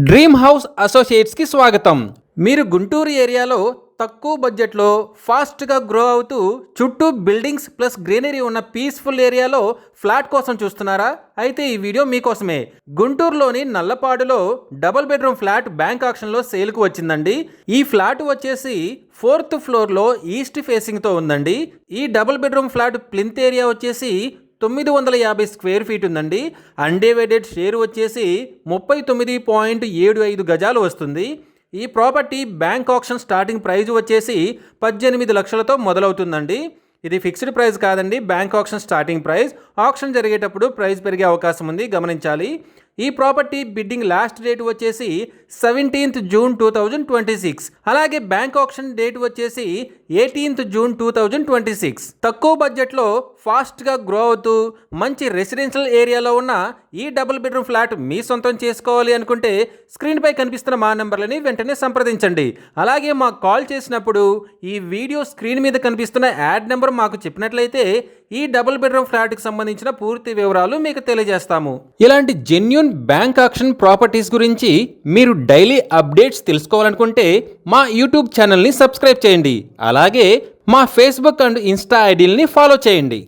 Dream house అసోసియేట్స్కి స్వాగతం. మీరు గుంటూరు ఏరియాలో తక్కువ బడ్జెట్లో ఫాస్ట్గా గ్రో అవుతూ చుట్టూ బిల్డింగ్స్ ప్లస్ గ్రీనరీ ఉన్న పీస్ఫుల్ ఏరియాలో ఫ్లాట్ కోసం చూస్తున్నారా? అయితే ఈ వీడియో మీకోసమే. గుంటూరులోని నల్లపాడులో డబుల్ బెడ్రూమ్ ఫ్లాట్ బ్యాంక్ ఆక్షన్లో సేల్కు వచ్చిందండి. ఈ ఫ్లాట్ వచ్చేసి 4th ఫ్లోర్లో ఈస్ట్ ఫేసింగ్తో ఉందండి. ఈ double bedroom flat plinth area వచ్చేసి 950 స్క్వేర్ ఫీట్ ఉందండి. అన్డివైడెడ్ షేర్ వచ్చేసి 39.75 గజాలు వస్తుంది. ఈ property bank auction starting price వచ్చేసి 18 లక్షలతో మొదలవుతుందండి. ఇది ఫిక్స్డ్ ప్రైస్ కాదండి, bank auction starting price. Auction జరిగేటప్పుడు ప్రైస్ పెరిగే అవకాశం ఉంది, గమనించాలి. ఈ ప్రాపర్టీ బిడ్డింగ్ లాస్ట్ డేట్ వచ్చేసి 17th జూన్ 2026. అలాగే బ్యాంక్ ఆక్షన్ డేట్ వచ్చేసి 18th జూన్ 2026. తక్కువ బడ్జెట్లో ఫాస్ట్గా గ్రో అవుతూ మంచి రెసిడెన్షియల్ ఏరియాలో ఉన్న ఈ డబుల్ బెడ్రూమ్ ఫ్లాట్ మీ సొంతం చేసుకోవాలి అనుకుంటే స్క్రీన్పై కనిపిస్తున్న మా నెంబర్లని వెంటనే సంప్రదించండి. అలాగే మాకు కాల్ చేసినప్పుడు ఈ వీడియో స్క్రీన్ మీద కనిపిస్తున్న యాడ్ నెంబర్ మాకు చెప్పినట్లయితే ఈ డబుల్ బెడ్రూమ్ ఫ్లాట్కి సంబంధించిన పూర్తి వివరాలు మీకు తెలియజేస్తాము. ఇలాంటి జెన్యూన్ బ్యాంక్ ఆక్షన్ ప్రాపర్టీస్ గురించి మీరు డైలీ అప్డేట్స్ తెలుసుకోవాలనుకుంటే మా యూట్యూబ్ ఛానల్ని సబ్స్క్రైబ్ చేయండి. అలాగే మా ఫేస్బుక్ అండ్ ఇన్స్టా ఐడీలని ఫాలో చేయండి.